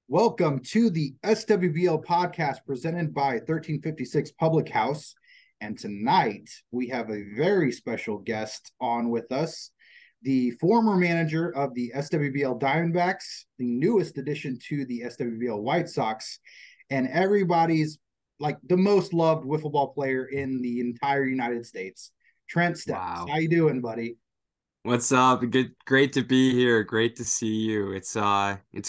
Welcome to the SWBL podcast presented by 1356 Public House. And tonight we have a very special guest on with us, the former manager of the SWBL Diamondbacks, the newest addition to the SWBL White Sox, and everybody's like the most loved wiffle ball player in the entire United States, Trent Steffes. Wow. How you doing, buddy? What's up? Great to be here. Great to see you. It's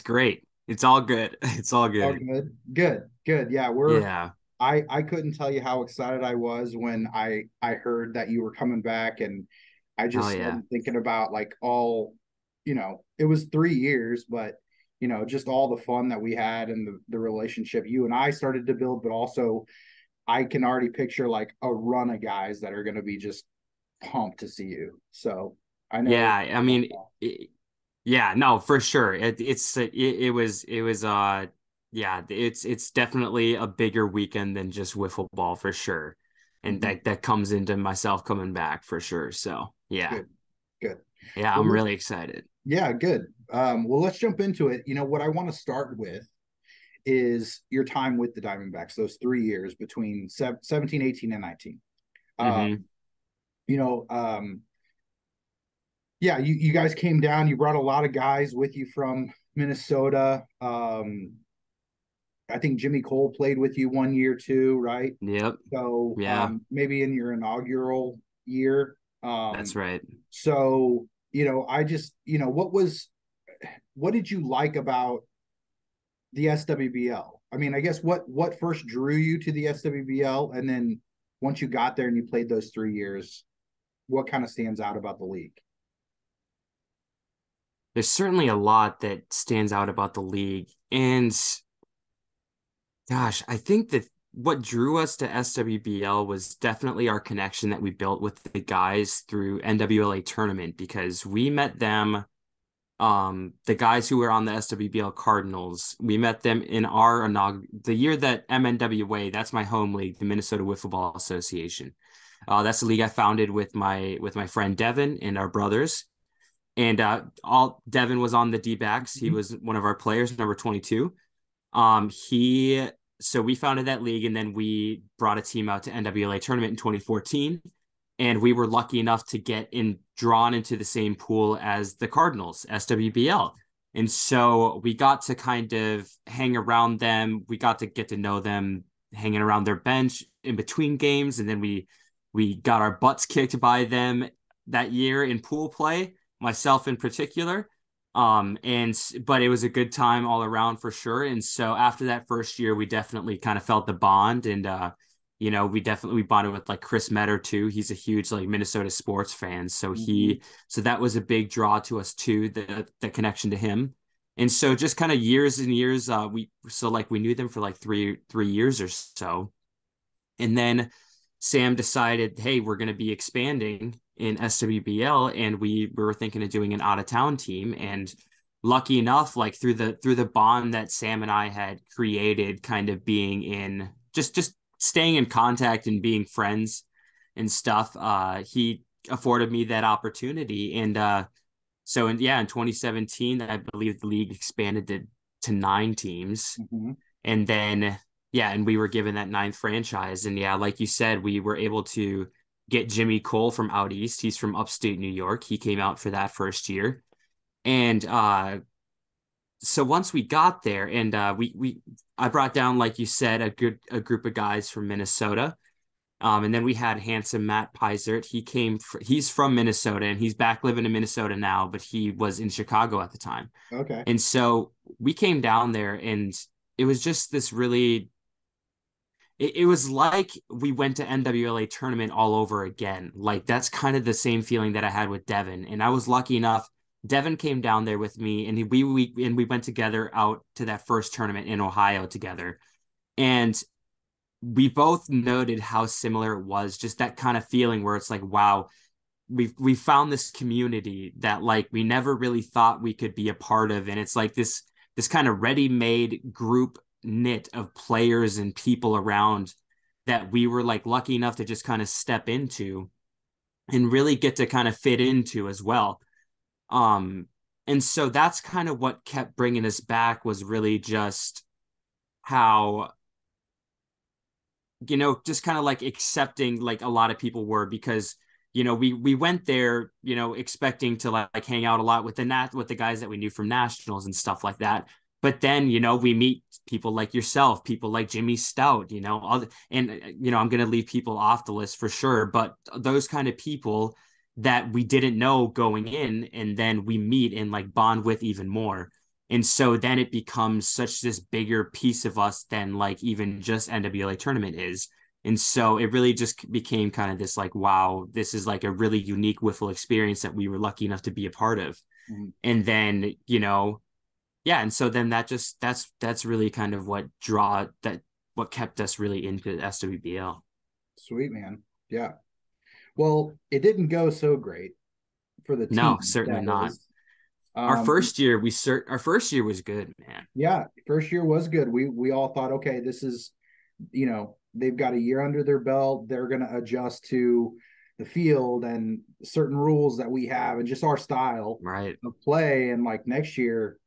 great. It's all good. It's all Oh, good. good. Yeah, Yeah. I couldn't tell you how excited I was when I heard that you were coming back, and I Hell just yeah. started thinking about like it was 3 years, but just all the fun that we had and the relationship you and I started to build, but also I can already picture like a run of guys that are going to be just pumped to see you. So I know. Yeah, I mean yeah, no, for sure. It was yeah, it's definitely a bigger weekend than just wiffle ball for sure. And Mhm. that comes into myself coming back for sure. So, yeah. Good, good. Yeah, Well, I'm really excited. yeah, good. Well, let's jump into it. What I want to start with is your time with the Diamondbacks, those 3 years between 17, 18, and 19. hmm Um, you know, um, yeah, you guys came down, you brought a lot of guys with you from Minnesota. I think Jimmy Cole played with you 1 year too, right? Yep. So Yeah, maybe in your inaugural year. that's Um, right. so, I just, what did you like about the SWBL? I mean, I guess what first drew you to the SWBL, and then once you got there and you played those 3 years, what kind of stands out about the league? There's certainly a lot that stands out about the league. And gosh, I think that what drew us to SWBL was definitely our connection that we built with the guys through NWLA tournament because we met them, the guys who were on the SWBL Cardinals. We met them in our the year that MNWA, that's my home league, the Minnesota Wiffle Ball Association. That's the league I founded with my friend Devin and our brothers. And all Devin was on the D-backs. He Mhm. was one of our players, number 22. He so we founded that league and then we brought a team out to NWLA tournament in 2014. And we were lucky enough to get drawn into the same pool as the Cardinals, SWBL. And so we got to kind of hang around them. We got to get to know them hanging around their bench in between games. And then we got our butts kicked by them that year in pool play, myself in particular. But it was a good time all around for sure. And so after that first year, we definitely kind of felt the bond and we bonded with like Chris Metter too. He's a huge like Minnesota sports fan. Mhm. So that was a big draw to us too, the connection to him. And so just kind of years and years, we knew them for like three years or so. And then Sam decided, hey, we're going to be expanding in SWBL, and we were thinking of doing an out of town team. And lucky enough, like through the bond that Sam and I had created, kind of being in just staying in contact and being friends and stuff, he afforded me that opportunity. And in 2017, I believe the league expanded to 9 teams. Mhm. And then, yeah, and we were given that ninth franchise. And yeah, like you said, we were able to get Jimmy Cole from out east. He's from upstate New York. He came out for that first year. And so once we got there and I brought down, like you said, a group of guys from Minnesota. And then we had handsome Matt Peisert. He's from Minnesota and he's back living in Minnesota now, but he was in Chicago at the time. Okay. And so we came down there and it was just this really it was like we went to NWLA tournament all over again. Like that's kind of the same feeling that I had with Devin. And I was lucky enough. Devin came down there with me and we went together out to that first tournament in Ohio together. And we both noted how similar it was, just that kind of feeling where it's like, wow, we found this community that like we never really thought we could be a part of. And it's like this kind of ready-made group knit of players and people around that we were like lucky enough to just kind of step into and really get to kind of fit into as well. Um And so that's kind of what kept bringing us back, was really just how, just kind of like accepting, like a lot of people were, because we went there, expecting to like hang out a lot with the guys that we knew from nationals and stuff like that. But then, we meet people like yourself, people like Jimmy Stout, and I'm going to leave people off the list for sure, but those kind of people that we didn't know going in, and then we meet and like bond with even more. And so then it becomes such this bigger piece of us than like even just NWA tournament is. And so it really just became kind of this like, wow, this is like a really unique wiffle experience that we were lucky enough to be a part of. Mhm. And then, yeah. And so then that's really kind of what kept us really into SWBL. Sweet, man. Yeah. Well, it didn't go so great for the No, team, certainly that not. is. Our first year was good, man. Yeah, first year was good. We all thought, okay, this is, they've got a year under their belt. They're going to adjust to the field and certain rules that we have and just our style Right. of play. And like next year,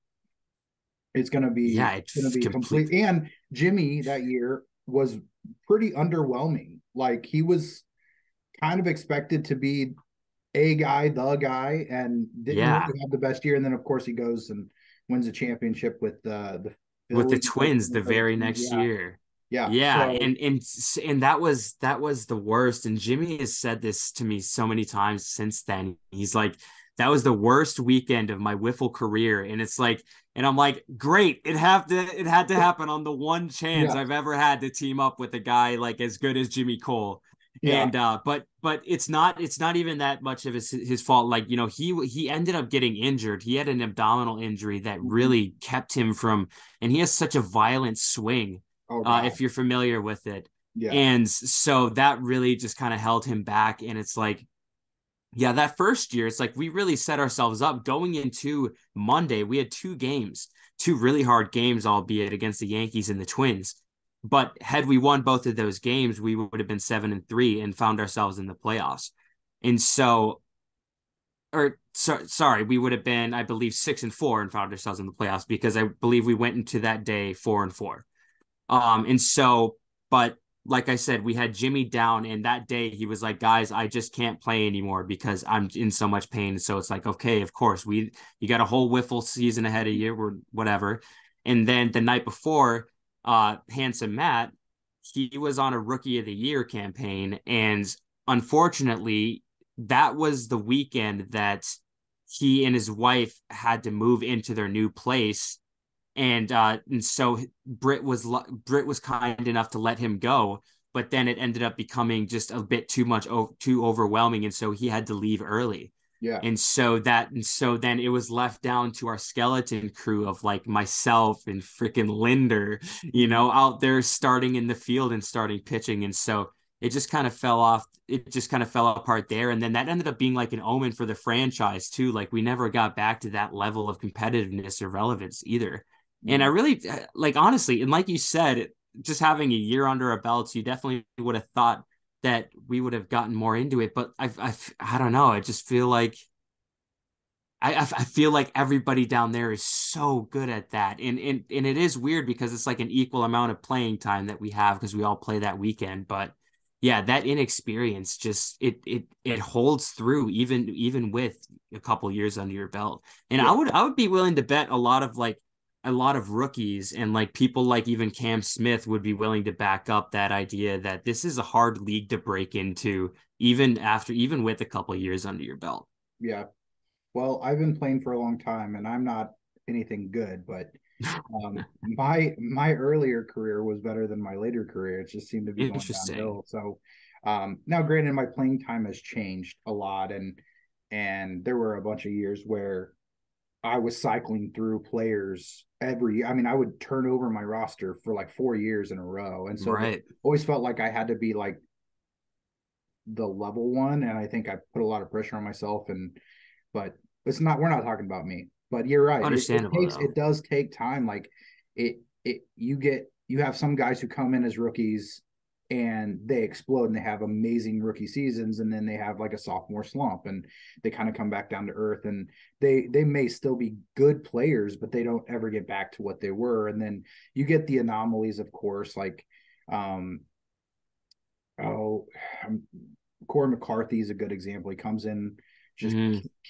it's Yeah, going to it's be complete. complete. And Jimmy that year was pretty underwhelming. Like he was kind of expected to be a guy, the guy, and didn't Yeah. really have the best year. And then of course he goes and wins a championship with the With the Phillies, I think, Twins in the the very 13. next Yeah, year. yeah. Yeah, So and that was the worst. And Jimmy has said this to me so many times since then. He's like, that was the worst weekend of my wiffle career. And it's like, and I'm like, great. It had to happen on the one chance yeah, I've ever had to team up with a guy like as good as Jimmy Cole. yeah, And but it's not even that much of his fault. Like, he ended up getting injured. He had an abdominal injury that mhm. really kept him from, and he has such a violent swing, Oh God, if you're familiar with it. yeah, And so that really just kind of held him back. And it's like, yeah, that first year, it's like we really set ourselves up going into Monday. We had two games, two really hard games, albeit against the Yankees and the Twins. But had we won both of those games, we would have been 7-3 and found ourselves in the playoffs. And so, sorry, we would have been, I believe, 6-4 and found ourselves in the playoffs, because I believe we went into that day 4-4. And so, but like I said, we had Jimmy down, and that day he was like, guys, I just can't play anymore because I'm in so much pain. So it's like, okay, of course, you got a whole wiffle season ahead of you or whatever. And then the night before, Handsome Matt, he was on a rookie of the year campaign. And unfortunately, that was the weekend that he and his wife had to move into their new place, and so Britt was kind enough to let him go, but then it ended up becoming just a bit too overwhelming, and so he had to leave early. yeah, And so then it was left down to our skeleton crew of like myself and freaking Linder, mhm. out there starting in the field and starting pitching. And so it just kind of fell off. It just kind of fell apart there. And then that ended up being like an omen for the franchise too. Like we never got back to that level of competitiveness or relevance either. And I Mhm. really, like, honestly, and like you said, just having a year under our belts, you definitely would have thought that we would have gotten more into it. But I don't know. I just feel like I feel like everybody down there is so good at that, and it is weird because it's like an equal amount of playing time that we have because we all play that weekend. But yeah, that inexperience just it holds through even with a couple years under your belt. And I Yeah, would I would be willing to bet a lot of rookies and like people like even Cam Smith would be willing to back up that idea that this is a hard league to break into, even with a couple years under your belt. yeah. Well, I've been playing for a long time, and I'm not anything good, but my earlier career was better than my later career. It just seemed to be going Interesting. downhill. So now, granted, my playing time has changed a lot, and there were a bunch of years where I was cycling through players every. I mean, I would turn over my roster for like 4 years in a row, and so Right. always felt like I had to be like the level one, and I think I put a lot of pressure on myself. And but it's not. We're not talking about me. But you're right. Understandable It though. does take time. Like you have some guys who come in as rookies and they explode and they have amazing rookie seasons, and then they have like a sophomore slump and they kind of come back down to earth, and they may still be good players, but they don't ever get back to what they were. And then you get the anomalies, of course, like oh Corey McCarthy is a good example. He comes in, just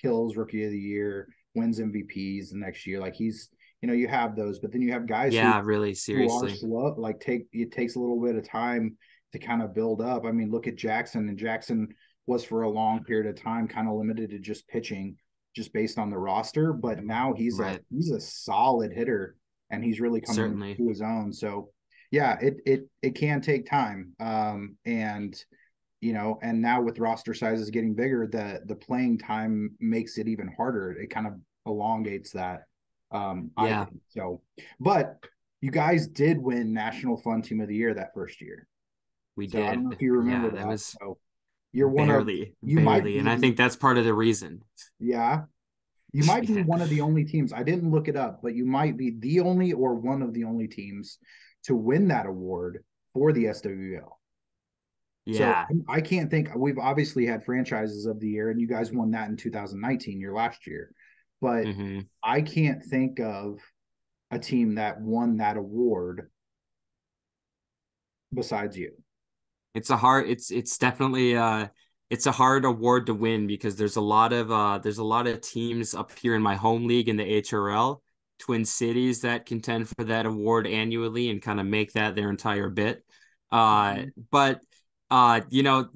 kills rookie of the year, wins MVPs the next year. Like he's, you have those, but then you have guys really who are seriously. slow, like it takes a little bit of time to kind of build up. I mean, look at Jackson, and Jackson was for a long period of time kind of limited to just pitching, just based on the roster. But now he's a solid hitter, and he's really coming to his own. So yeah, it can take time. And and now with roster sizes getting bigger, the playing time makes it even harder. It kind of elongates that. I think so. But you guys did win National Fun Team of the Year that first year. We So did. I don't know if you remember that. That was So you're barely. And I think that's part of the reason. Yeah. You might be one of the only teams. I didn't look it up, but you might be the only or one of the only teams to win that award for the SWBL. Yeah. So I can't think. We've obviously had franchises of the year, and you guys won that in 2019, your last year. But I can't think of a team that won that award besides you. It's definitely it's a hard award to win, because there's a lot of teams up here in my home league in the HRL, Twin Cities, that contend for that award annually and kind of make that their entire bit. But but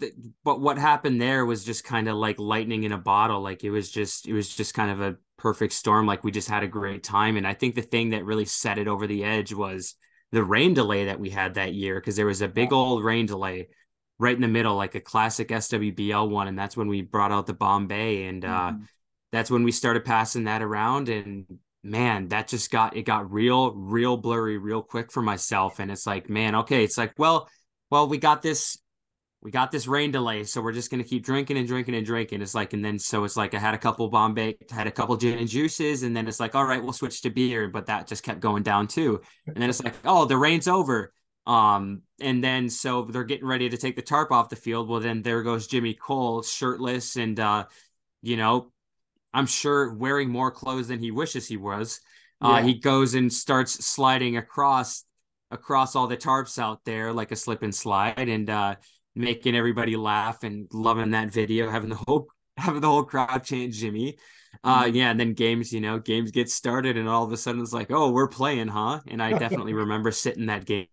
what happened there was just kind of like lightning in a bottle. Like it was just kind of a perfect storm. Like we just had a great time. And I think the thing that really set it over the edge was the rain delay that we had that year, because there was a big old rain delay right in the middle, like a classic SWBL one. And that's when we brought out the Bombay. And that's when we started passing that around. And man, that just got real blurry real quick for myself. And it's like, man, okay. It's like, well, we got this rain delay, so we're just going to keep drinking and drinking and drinking. It's like, and then, so it's like, I had a couple Bombay, had a couple gin and juices, and then it's like, all right, we'll switch to beer, but that just kept going down too. And then it's like, oh, the rain's over. And then, so they're getting ready to take the tarp off the field. Well, then there goes Jimmy Cole, shirtless, and, I'm sure wearing more clothes than he wishes he was. He goes and starts sliding across all the tarps out there like a slip and slide, and, making everybody laugh and loving that video, having the whole crowd chant Jimmy. And then games get started, and all of a sudden it's like, oh, we're playing, huh? And I definitely remember sitting that game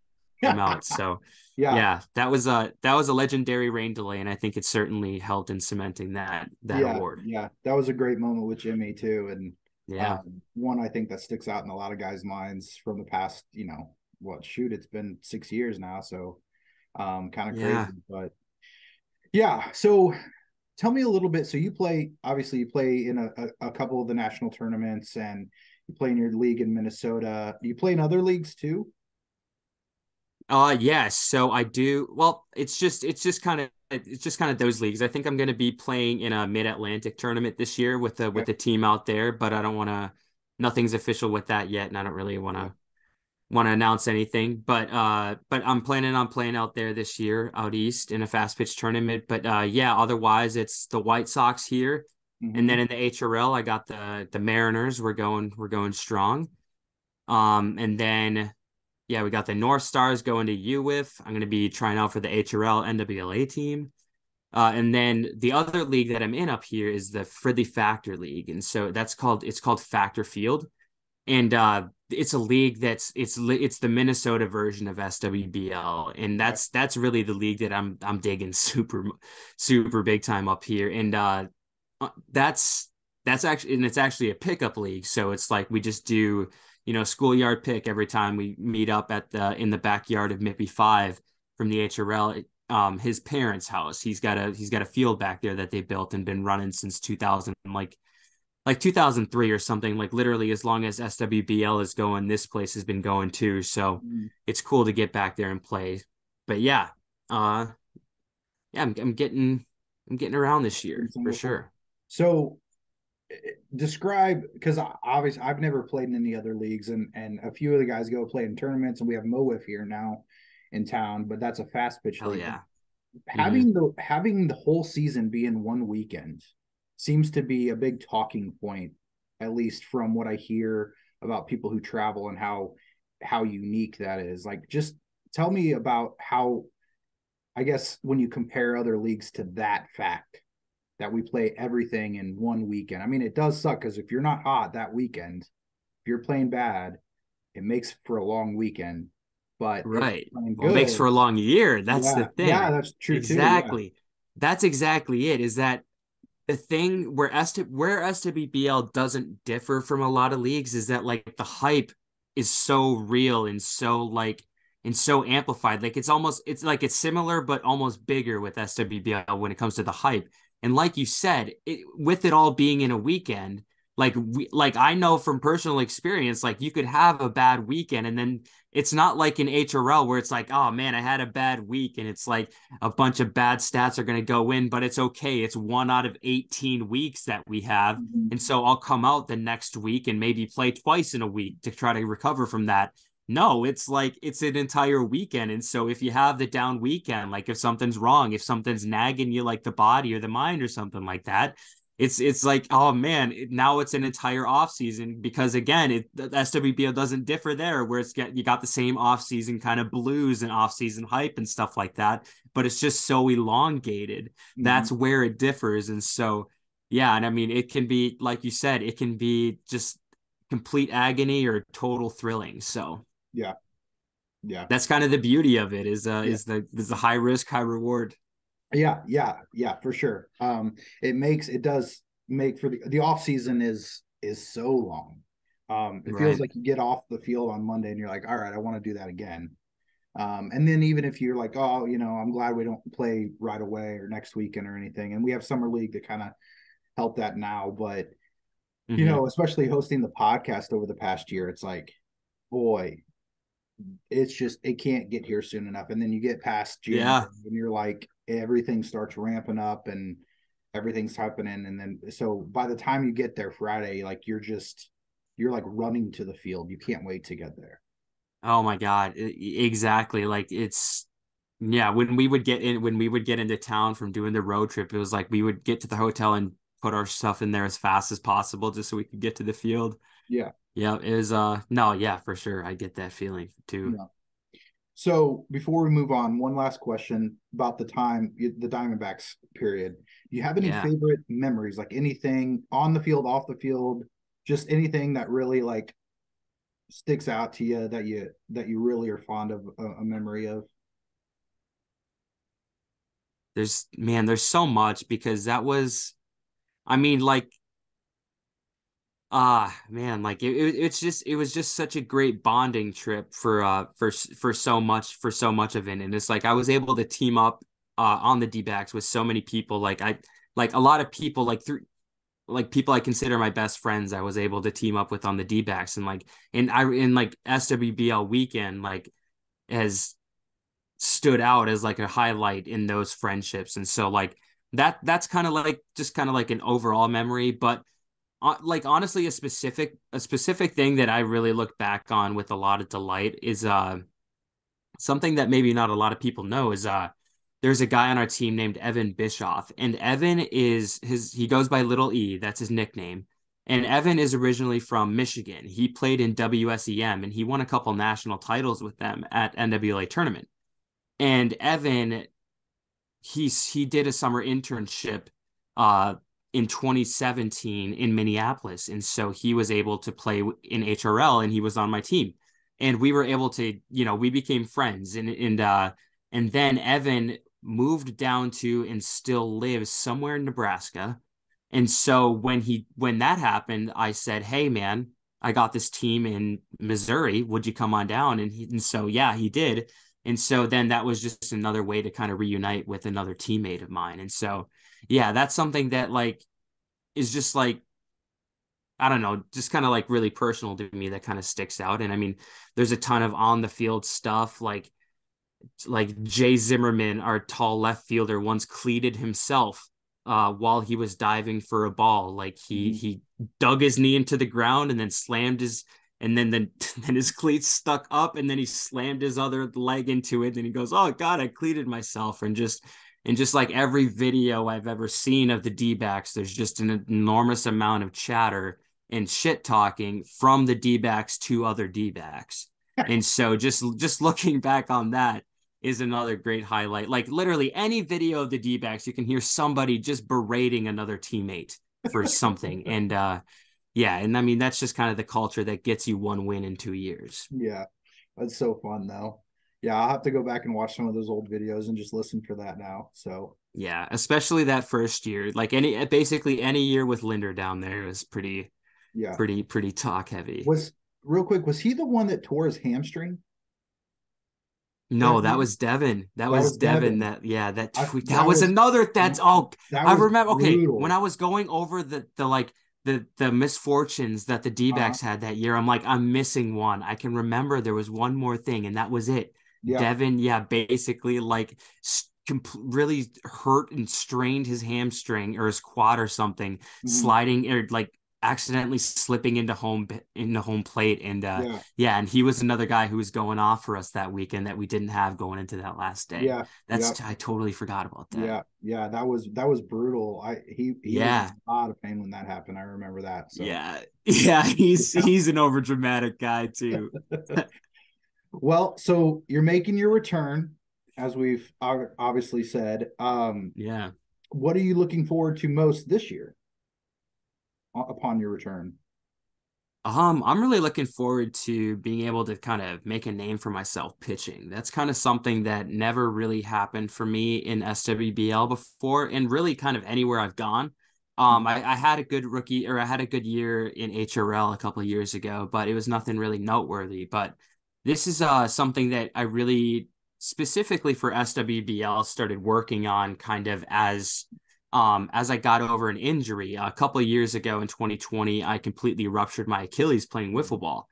out. So that was a legendary rain delay, and I think it certainly helped in cementing that award. Yeah, that was a great moment with Jimmy too, and one I think that sticks out in a lot of guys' minds from the past. It's been 6 years now, so kind of crazy. But so tell me a little bit. So you play in a couple of the national tournaments, and you play in your league in Minnesota. Do you play in other leagues too? Yes. So I do. Well, it's just kind of those leagues. I think I'm going to be playing in a Mid-Atlantic tournament this year with the team out there, but I don't want to. Nothing's official with that yet, and I don't really want to announce anything. But I'm planning on playing out there this year, out east, in a fast pitch tournament. But otherwise it's the White Sox here, and then in the HRL I got the Mariners. We're going strong. And then we got the North Stars going to UWIF. I'm going to be trying out for the HRL NWLA team. And then the other league that I'm in up here is the Fridley Factor League. And so it's called Factor Field. And it's a league it's the Minnesota version of SWBL. And that's really the league that I'm digging super big time up here. And that's actually, and it's actually a pickup league. So it's like we just do schoolyard pick every time we meet up in the backyard of Mippy 5 from the HRL, his parents' house. He's got a field back there that they built and been running since 2000, like 2003 or something. Like literally as long as SWBL is going, this place has been going too. So it's cool to get back there and play. But I'm getting around this year for sure. So describe, because obviously I've never played in any other leagues, and a few of the guys go play in tournaments, and we have MOWIF here now, in town, but that's a fast pitch Hell league. yeah. Mm-hmm. Having the whole season be in one weekend seems to be a big talking point, at least from what I hear about people who travel and how unique that is. Like, just tell me about how, I guess, when you compare other leagues to that fact that we play everything in one weekend. I mean, it does suck because if you're not hot that weekend, if you're playing bad, it makes for a long weekend. But if Right. you're playing Well, it makes for good, a long year. That's the yeah, thing. that's true too. Yeah. Exactly. That's exactly it. Is that the thing where SWBL doesn't differ from a lot of leagues is that like the hype is so real and so like and so amplified. Like it's like it's similar but almost bigger with SWBL when it comes to the hype. And like you said, with it all being in a weekend, like I know from personal experience, like you could have a bad weekend and then it's not like in HRL where it's like, oh man, I had a bad week and it's like a bunch of bad stats are going to go in, but it's okay. It's 1 out of 18 weeks that we have. Mhm. And so I'll come out the next week and maybe play twice in a week to try to recover from that. No, it's like it's an entire weekend. And so if you have the down weekend, like if something's wrong, if something's nagging you like the body or the mind or something like that, it's like, oh man, now it's an entire off season because again, the SWBL doesn't differ there, where you got the same off season kind of blues and off season hype and stuff like that, but it's just so elongated. Mhm. That's where it differs, and so yeah, and I mean, it can be like you said, it can be just complete agony or total thrilling. So Yeah. Yeah. that's kind of the beauty of it Yeah. is the high risk, high reward. Yeah, for sure. It does make for the off season is so long. It feels Right. like you get off the field on Monday and you're like, all right, I want to do that again. And then even if you're like, oh, I'm glad we don't play right away or next weekend or anything, and we have summer league to kind of help that now, but Mm-hmm. especially hosting the podcast over the past year, it's like, boy, it's just it can't get here soon enough. And then you get past January Yeah. and you're like everything starts ramping up and everything's happening. And then so by the time you get there Friday, like you're like running to the field. You can't wait to get there. Oh my God. Exactly. Like it's yeah, when we would get into town from doing the road trip, it was like we would get to the hotel and put our stuff in there as fast as possible just so we could get to the field. Yeah. Yeah, it was no, yeah, for sure. I get that feeling too. Yeah. So before we move on, one last question about the Diamondbacks period. Do you have any Yeah. favorite memories, like anything on the field, off the field, just anything that really like sticks out to you that you really are fond of a memory of? There's so much because that was I mean like man, like it was just such a great bonding trip for so much of it. And it's like I was able to team up on the D-backs with so many people. Like a lot of people like people I consider my best friends I was able to team up with on the D-backs and like in like SWBL weekend like has stood out as like a highlight in those friendships. And so like that's kind of like just kind of like an overall memory, but like honestly a specific thing that I really look back on with a lot of delight is something that maybe not a lot of people know is there's a guy on our team named Evan Bischoff, and Evan is he goes by Little E, that's his nickname. And Evan is originally from Michigan. He played in WSEM and he won a couple national titles with them at NWA tournament. And Evan he did a summer internship uh in 2017 in Minneapolis, and so he was able to play in HRL and he was on my team, and we were able to we became friends, and then Evan moved down to and still lives somewhere in Nebraska. And so when that happened, I said, hey man, I got this team in Missouri, would you come on down? And so yeah, he did. And so then that was just another way to kind of reunite with another teammate of mine. And so, yeah, that's something that like is just like, I don't know, just kind of like really personal to me that kind of sticks out. And I mean, there's a ton of on the field stuff like Jay Zimmerman, our tall left fielder, once cleated himself while he was diving for a ball. Like Mhm. he dug his knee into the ground and then slammed his and then then his cleats stuck up, and then he slammed his other leg into it, and he goes, "Oh God, I cleated myself." And just like every video I've ever seen of the D-backs, there's just an enormous amount of chatter and shit talking from the D-backs to other D-backs. And so just looking back on that is another great highlight. Like literally any video of the D-backs, you can hear somebody just berating another teammate for something. And yeah, and I mean that's just kind of the culture that gets you one win in 2 years. Yeah, that's so fun though. Yeah, I'll have to go back and watch some of those old videos and just listen for that now. So yeah, especially that first year. Like basically any year with Linder down there was pretty yeah, pretty talk heavy. was real quick, was he the one that tore his hamstring? No, that was Devin. That was Devin. Devin. That yeah, that That was was another that's that I was remember. Okay, when brutal. I was going over the like the misfortunes that the D-backs had that year, I'm like, I'm missing one. I can remember there was one more thing, and that was it. Yeah. Devin, yeah, basically like really hurt and strained his hamstring or his quad or something, Mhm. sliding or like accidentally slipping into home plate. And Yeah. yeah, and he was another guy who was going off for us that weekend that we didn't have going into that last day. Yeah. Yeah. I totally forgot about that. Yeah. Yeah. That was brutal. He was in Yeah. a lot of pain when that happened. I remember that. So Yeah. Yeah, yeah. he's an overdramatic guy too. Well, so you're making your return, as we've obviously said. Yeah. What are you looking forward to most this year upon your return? I'm really looking forward to being able to kind of make a name for myself pitching. That's kind of something that never really happened for me in SWBL before, and really kind of anywhere I've gone. I had a good rookie or I had a good year in HRL a couple of years ago, but it was nothing really noteworthy. But this is something that I really specifically for SWBL started working on kind of as I got over an injury a couple of years ago in 2020. I completely ruptured my Achilles playing wiffle ball.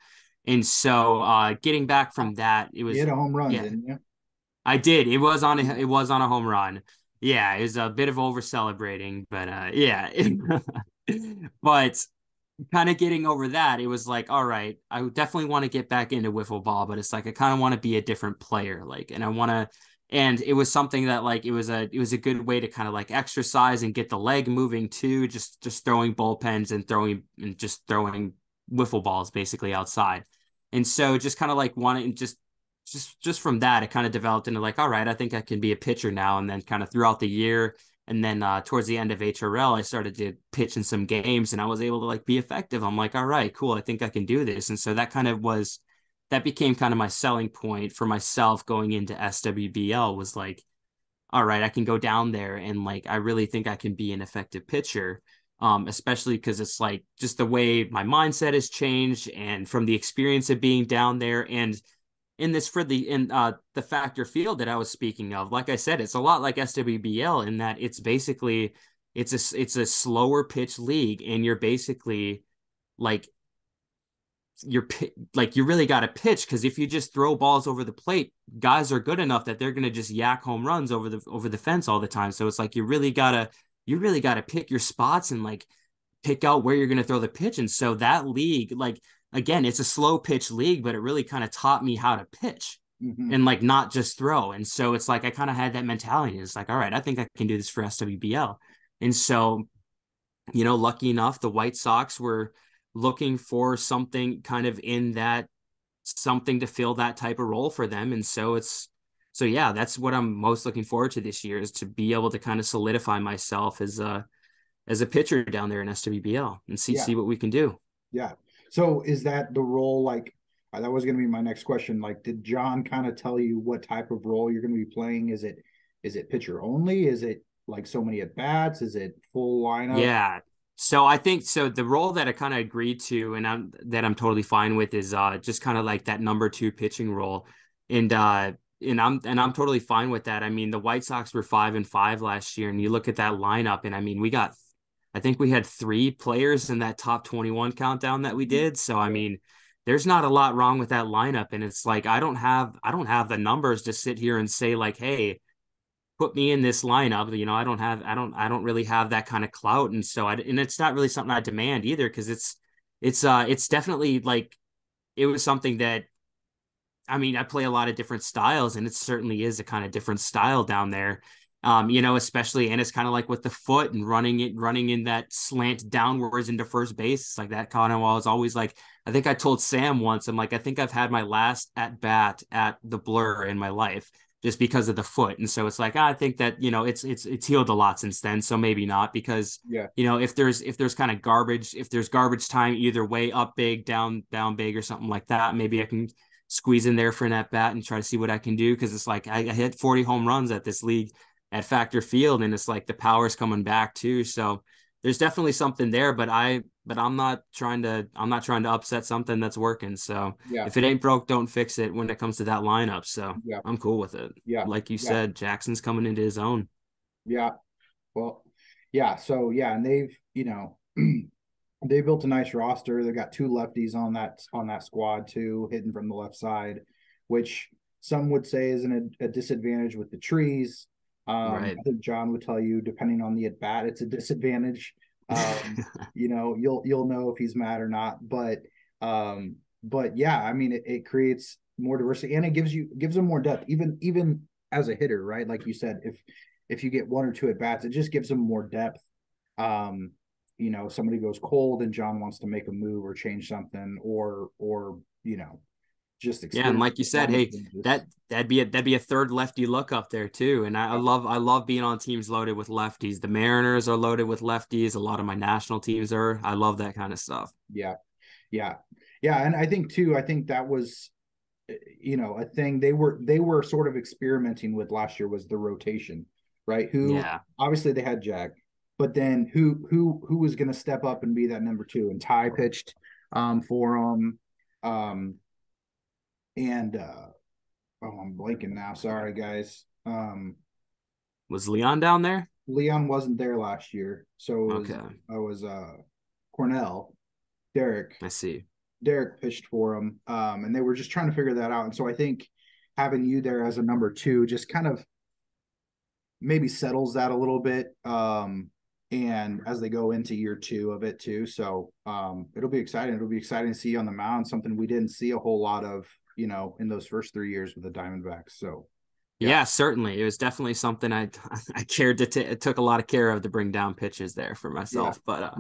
And so getting back from that, it You was hit a home run, yeah, didn't you? I did. Yeah. It was on a home run. Yeah, it was a bit of over celebrating, but yeah. But kind of getting over that, it was like, all right, I definitely want to get back into wiffle ball, but it's like I kind of want to be a different player, like, and I want to, and it was something that like it was a good way to kind of like exercise and get the leg moving too, just throwing bullpens and just throwing wiffle balls basically outside, and so just kind of like wanting just from that, it kind of developed into like, all right, I think I can be a pitcher now, and then kind of throughout the year. And then towards the end of HRL, I started to pitch in some games and I was able to like be effective. I'm like, all right, cool. I think I can do this. And so that became kind of my selling point for myself going into SWBL was like, all right, I can go down there and like, I really think I can be an effective pitcher. Especially because it's like just the way my mindset has changed and from the experience of being down there and in this for the factor field that I was speaking of. Like I said, it's a lot like SWBL in that it's basically it's a slower pitch league, and you're basically like you're like you really got to pitch because if you just throw balls over the plate, guys are good enough that they're going to just yak home runs over the fence all the time. So it's like you really got to pick your spots and like pick out where you're going to throw the pitch. And so that league, like, again, it's a slow pitch league, but it really kind of taught me how to pitch Mm-hmm. and like not just throw. And so it's like I kind of had that mentality. It's like, all right, I think I can do this for SWBL. And so, lucky enough, the White Sox were looking for something kind of in that something to fill that type of role for them. And so yeah, that's what I'm most looking forward to this year is to be able to kind of solidify myself as a pitcher down there in SWBL and Yeah. see what we can do. Yeah. So is that the role? Like, that was going to be my next question. Like, did John kind of tell you what type of role you're going to be playing? Is it pitcher only? Is it like so many at bats? Is it full lineup? Yeah. So I think so the role that I kind of agreed to and I'm totally fine with is just kind of like that number 2 pitching role. And I'm totally fine with that. I mean, the White Sox were 5-5 last year, and you look at that lineup, and I mean, I think we had 3 players in that top 21 countdown that we did. So I mean, there's not a lot wrong with that lineup, and it's like I don't have the numbers to sit here and say like, hey, put me in this lineup. I don't really have that kind of clout, and so and it's not really something I demand either because it's definitely like it was something that, I mean, I play a lot of different styles, and it certainly is a kind of different style down there. Especially, and it's kind of like with the foot and running in that slant downwards into first base. It's like that kind of, I was always like, I think I told Sam once, I'm like, I think I've had my last at bat at the Blur in my life just because of the foot. And so it's like, I think that, it's healed a lot since then. So maybe not, because, Yeah. if there's kind of garbage, if there's garbage time either way, up big, down big, or something like that, maybe I can squeeze in there for an at bat and try to see what I can do. Cause it's like, I hit 40 home runs at this league at Factor Field, and it's like the power's coming back too. So there's definitely something there, but I'm not trying to upset something that's working. So Yeah. if it ain't broke, don't fix it when it comes to that lineup. So Yeah. I'm cool with it. Yeah. Like you Yeah. said, Jackson's coming into his own. Yeah. Well, yeah. So yeah, and they've, they built a nice roster. They got two lefties on that squad too, hitting from the left side, which some would say is a disadvantage with the trees. Right. I think John would tell you, depending on the at bat, it's a disadvantage. You'll know if he's mad or not. But yeah, I mean, it creates more diversity, and it gives them more depth, even as a hitter, right? Like you said, if you get one or two at bats, it just gives them more depth. Somebody goes cold and John wants to make a move or change something, or just Yeah, and like you said, hey, changes. that'd be a third lefty look up there too. And I love being on teams loaded with lefties. The Mariners are loaded with lefties. A lot of my national teams are. I love that kind of stuff. Yeah. Yeah. Yeah. And I think that was, a thing they were sort of experimenting with last year, was the rotation, right? Yeah. Obviously they had Jack, but then who was going to step up and be that number two? And Ty pitched for him. And I'm blanking now. Sorry, guys. Was Leon down there? Leon wasn't there last year, so Okay. I was Cornell, Derek. I see. Derek pitched for him, and they were just trying to figure that out. And so I think having you there as a number two just kind of maybe settles that a little bit. And as they go into year two of it too, so it'll be exciting. It'll be exciting to see on the mound, something we didn't see a whole lot of, in those first 3 years with the Diamondbacks. So yeah, certainly. It was definitely something I cared to took a lot of care of to bring down pitches there for myself. But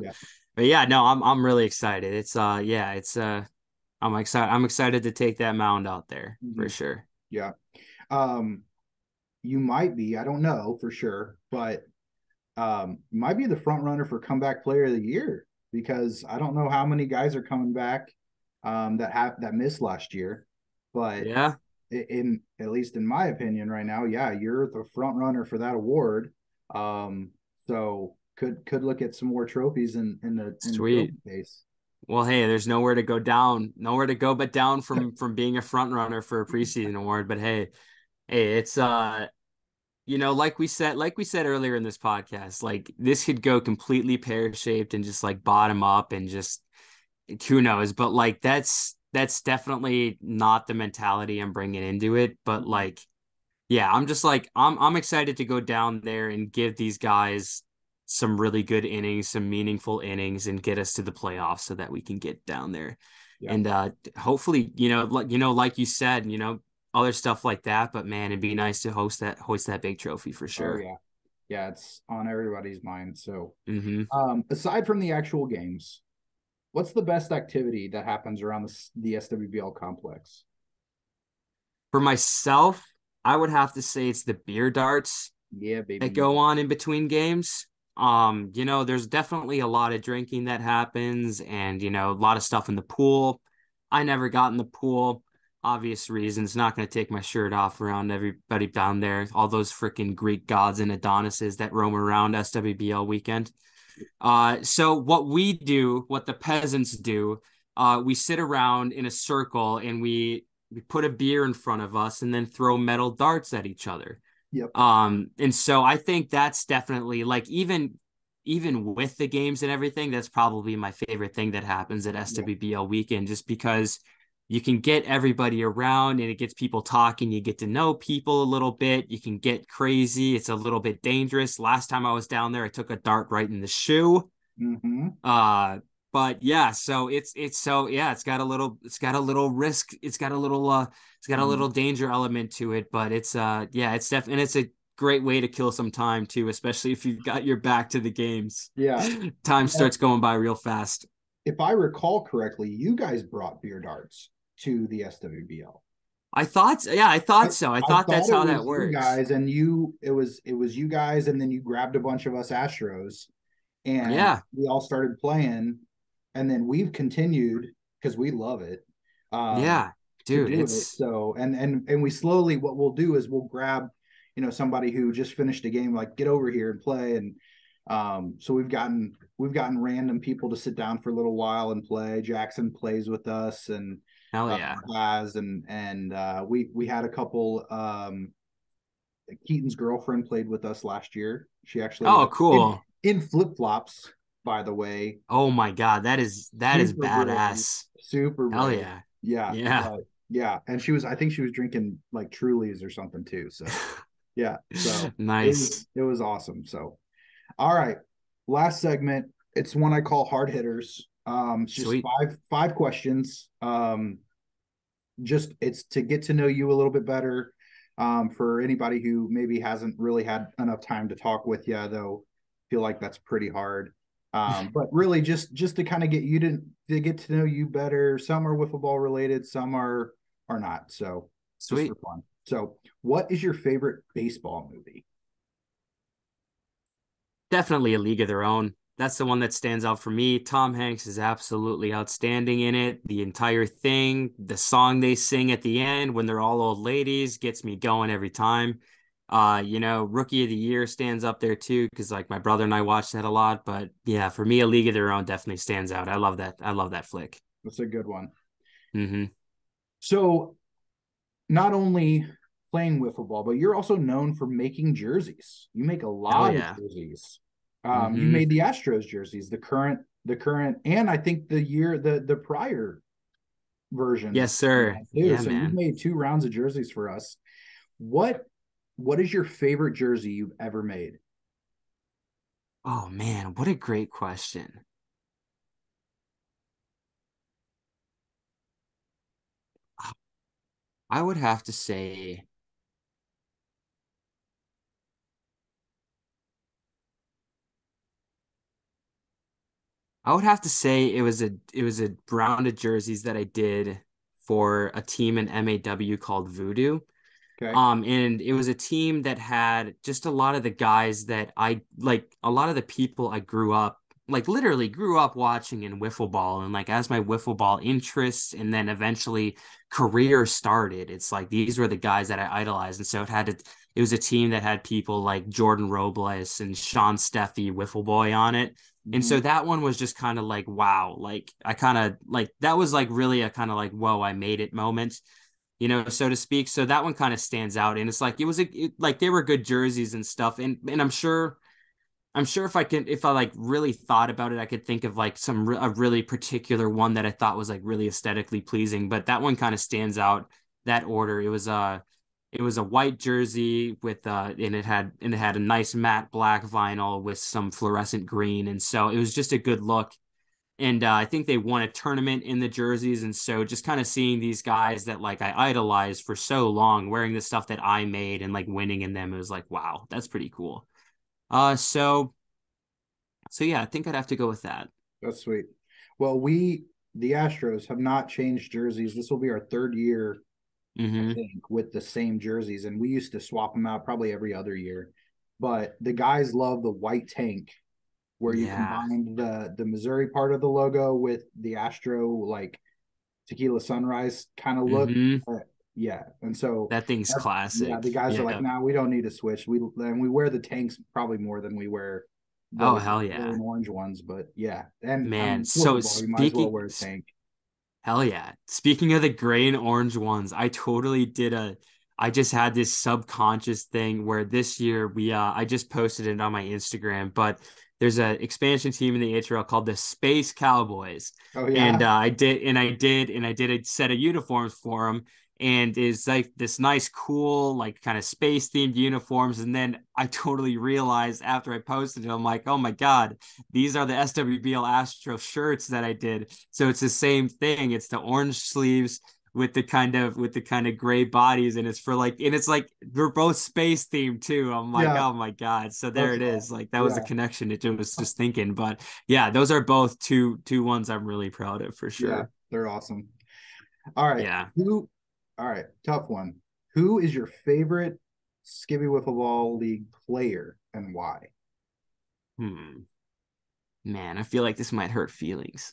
yeah, no, I'm really excited. It's I'm excited to take that mound out there for sure. Yeah. You might be, I don't know for sure, but might be the front runner for comeback player of the year, because I don't know how many guys are coming back that missed last year, but yeah, in at least in my opinion right now, yeah, you're the front runner for that award. So could look at some more trophies in the sweet case. Well, hey, there's nowhere to go but down from being a front runner for a preseason award. But hey, it's like we said earlier in this podcast, like this could go completely pear-shaped and just like bottom up and just who knows. But like that's definitely not the mentality I'm bringing into it. But like, yeah, I'm just like I'm excited to go down there and give these guys some really good innings, some meaningful innings, and get us to the playoffs so that we can get down there. Yeah. And hopefully, like you said, other stuff like that. But man, it'd be nice to hoist that big trophy for sure. Oh, yeah. Yeah, it's on everybody's mind. So mm-hmm. Aside from the actual games, what's the best activity that happens around the SWBL complex? For myself, I would have to say it's the beer darts. Yeah, baby. That go on in between games. There's definitely a lot of drinking that happens, and a lot of stuff in the pool. I never got in the pool, obvious reasons. Not going to take my shirt off around everybody down there. All those freaking Greek gods and Adonises that roam around SWBL weekend. So what the peasants do, we sit around in a circle and we put a beer in front of us and then throw metal darts at each other. Yep. And so I think that's definitely, like, even with the games and everything, that's probably my favorite thing that happens at SWBL weekend, just because you can get everybody around and it gets people talking. You get to know people a little bit. You can get crazy. It's a little bit dangerous. Last time I was down there, I took a dart right in the shoe. Mm-hmm. But yeah, so it's got a little risk, it's got a little danger element to it, but it's definitely, and it's a great way to kill some time too, especially if you've got your back to the games. Yeah. Time starts going by real fast. If I recall correctly, you guys brought beer darts to the SWBL. I thought so. I I thought that's thought it how that was you works. guys, and it was you guys, and then you grabbed a bunch of us Astros, and Yeah. we all started playing, and then we've continued because we love it, um, Yeah. to Dude, do it. it's So and we slowly, what we'll do is we'll grab, somebody who just finished a game, like, get over here and play, and so we've gotten random people to sit down for a little while and play. Jackson plays with us, and hell yeah. has and we had a couple. Keaton's girlfriend played with us last year. She actually, Oh, in cool. flip flops, by the way. Oh my God, that is Super brave, badass. super Hell brave. yeah. Yeah, Yeah. but yeah, and I think she was drinking like Trulies or something too. So yeah, so it was Nice. it was awesome. So all right, last segment. It's one I call hard hitters. It's just Sweet. five questions. Just it's to get to know you a little bit better. For anybody who maybe hasn't really had enough time to talk with you, though, feel like that's pretty hard. But really, just to kind of get you to get to know you better. Some are wiffle ball related, some are not. So just for Sweet. fun. So, what is your favorite baseball movie? Definitely A League of Their Own. That's the one that stands out for me. Tom Hanks is absolutely outstanding in it. The entire thing, the song they sing at the end when they're all old ladies gets me going every time. Rookie of the Year stands up there too, because like my brother and I watched that a lot. But yeah, for me, A League of Their Own definitely stands out. I love that. I love that flick. That's a good one. Mm-hmm. So, not only playing wiffle ball, but you're also known for making jerseys. You make a Hell lot of yeah. jerseys. You Mm-hmm. made the Astros jerseys, the current, and I think the prior Yes, versions sir. too. Yeah, So you've man. made 2 rounds of jerseys for us. What what is your favorite jersey you've ever made? Oh man, what a great question. I would have to say it was a round of jerseys that I did for a team in MAW called Voodoo. Okay. And it was a team that had just a lot of the guys that I like, a lot of the people I grew up, like literally grew up watching in wiffle ball. And like as my wiffle ball interests and then eventually career started, it's like these were the guys that I idolized. And so it was a team that had people like Jordan Robles and Sean Steffe, wiffle boy on it. And Mm-hmm. so that one was just kind of like, wow, like I kind of like that was like really a kind of like, whoa, I made it moment, so to speak. So that one kind of stands out, and it's like like they were good jerseys and stuff, and I'm sure if I like really thought about it, I could think of like a really particular one that I thought was like really aesthetically pleasing, but that one kind of stands out. That order, it was a white jersey with and it had a nice matte black vinyl with some fluorescent green, and so it was just a good look. And I think they won a tournament in the jerseys. And so just kind of seeing these guys that like I idolized for so long wearing the stuff that I made and like winning in them, it was like, wow, that's pretty cool. So yeah, I think I'd have to go with that. That's sweet. Well, the Astros have not changed jerseys. This will be our third year, I Mm-hmm. think, with the same jerseys, and we used to swap them out probably every other year. But the guys love the white tank, where you Yeah. combined the Missouri part of the logo with the Astro, like, tequila sunrise kind of look. Mm-hmm. Uh, yeah, and so That thing's yeah, classic. the guys are like, Yeah. "Nah, we don't need to switch. We wear the tanks probably more than we wear Oh, the hell gray and yeah. orange ones." But yeah, and I Man. mean, So wiffle ball, you might as well speaking wear a tank. Hell yeah. Speaking of the gray and orange ones, I just had this subconscious thing where this year I just posted it on my Instagram, but there's a expansion team in the HRL called the Space Cowboys. Oh And yeah. I did a set of uniforms for them, and it's like this nice, cool, like kind of space themed uniforms. And then I totally realized after I posted it, I'm like, oh my God, these are the SWBL Astro shirts that I did. So it's the same thing. It's the orange sleeves with the kind of gray bodies, and it's for like, and it's like we're both space themed too. I'm like, Yeah. oh my God. So there That's it is. Like that was a yeah. connection. It was just thinking. But yeah, those are both two ones I'm really proud of for Yeah. sure. They're awesome. All right. Yeah. All right. Tough one. Who is your favorite Skibby Wiffle Ball League player and why? Hmm. Man, I feel like this might hurt feelings.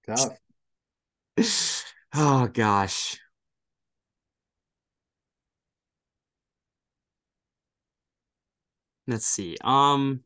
Tough. Oh gosh. Let's see. I'm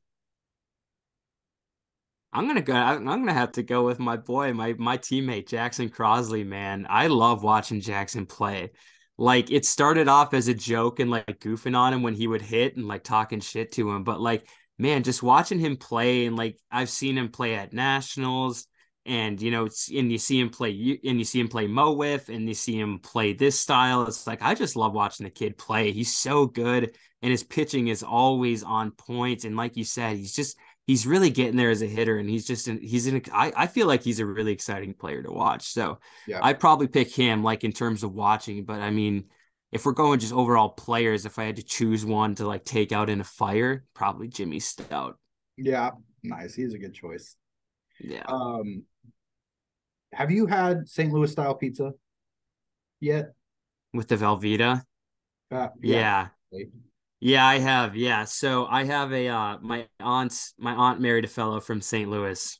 gonna have to go with my boy, my teammate Jackson Crosley, man. I love watching Jackson play. Like it started off as a joke and like goofing on him when he would hit and like talking shit to him. But like, man, just watching him play, and like I've seen him play at nationals, and and you see him play, and you see him play Mowif, and you see him play this style. It's like I just love watching the kid play. He's so good, and his pitching is always on point. And like you said, he's really getting there as a hitter, and I feel like he's a really exciting player to watch. So Yeah. I'd probably pick him like in terms of watching, but I mean, if we're going just overall players, if I had to choose one to like take out in a fire, probably Jimmy Stout. Yeah. Nice. He's a good choice. Yeah. Um, have you had St. Louis style pizza yet? With the Velveeta. Yeah. Yeah. Yeah, I have. Yeah. So I have my aunt married a fellow from St. Louis.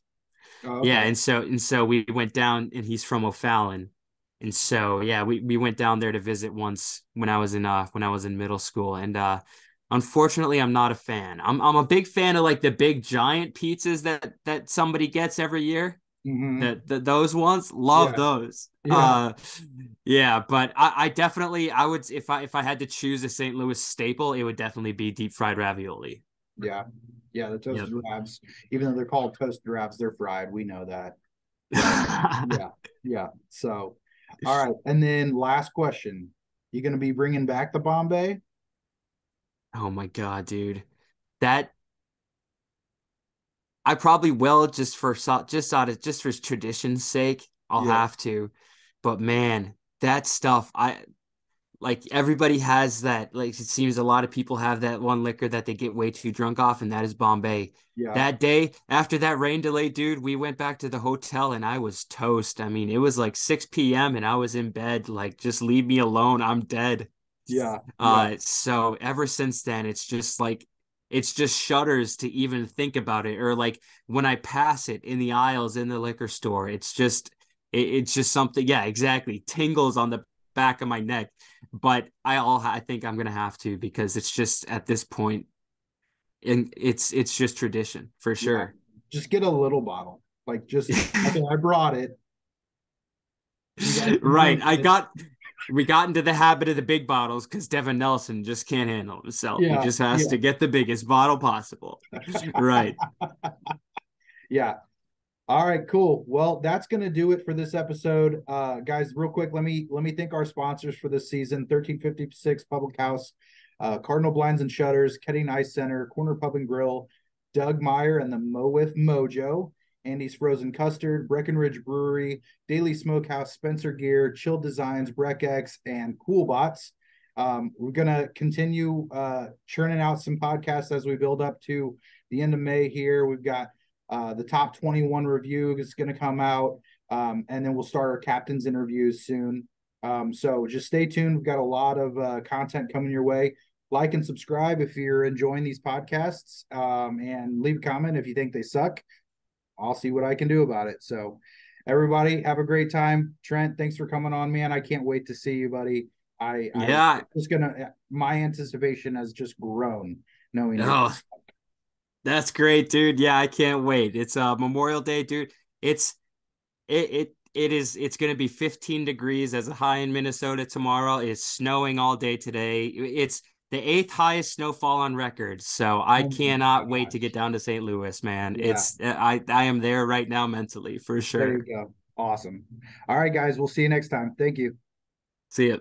Oh, Yeah, okay. and so we went down, and he's from O'Fallon. And so yeah, we went down there to visit once when I was in middle school. And unfortunately I'm not a fan. I'm a big fan of like the big giant pizzas that somebody gets every year. Mm-hmm. Those ones, love Yeah. those. Yeah. Yeah, but I definitely I would, if I had to choose a St. Louis staple, it would definitely be deep fried ravioli. Yeah. Yeah. The Yep. toasted wraps, even though they're called toasted wraps, they're fried. We know that. But yeah. Yeah. So, all right. And then last question. You going to be bringing back the Bombay? Oh my God, dude. That I probably will, just for tradition's sake. I'll Yeah. have to. But man, that stuff, I like everybody has that. Like it seems a lot of people have that one liquor that they get way too drunk off, and that is Bombay. Yeah. That day after that rain delay, dude, we went back to the hotel and I was toast. I mean, it was like 6 p.m. and I was in bed, like, just leave me alone. I'm dead. Yeah. Yeah. So ever since then, it's just shudders to even think about it. Or like when I pass it in the aisles in the liquor store, it's just something. Yeah, exactly. Tingles on the back of my neck. But I think I'm gonna have to, because it's just at this point, and it's just tradition for Yeah. sure. Just get a little bottle. Like just okay, I brought it. You guys can Right. drink it. We got into the habit of the big bottles because Devin Nelson just can't handle himself. He Yeah. just has Yeah. to get the biggest bottle possible. Right. Yeah. All right, cool. Well, that's going to do it for this episode. Guys, real quick, let me thank our sponsors for this season: 1356 Public House, Cardinal Blinds and Shutters, Ketting Ice Center, Corner Pub and Grill, Doug Meyer and the Mowif Mojo, Andy's Frozen Custard, Breckenridge Brewery, Daily Smokehouse, Spencer Gear, Chill Designs, BreckX, and Coolbots. We're going to continue churning out some podcasts as we build up to the end of May here. We've got the top 21 review is going to come out, and then we'll start our captain's interviews soon. So just stay tuned. We've got a lot of content coming your way. Like and subscribe if you're enjoying these podcasts, and leave a comment if you think they suck. I'll see what I can do about it. So, everybody, have a great time. Trent, thanks for coming on, man. I can't wait to see you, buddy. I Yeah. just gonna my anticipation has just grown knowing you're. Oh, that's great, dude. Yeah, I can't wait. It's Memorial Day, dude. It's gonna be 15 degrees as a high in Minnesota tomorrow. It's snowing all day today. the 8th highest snowfall on record. So I Oh my cannot wait to gosh. get down to St. Louis, man. Yeah, I am there right now mentally for there you sure. go. Awesome. All right, guys, we'll see you next time. Thank you. See ya.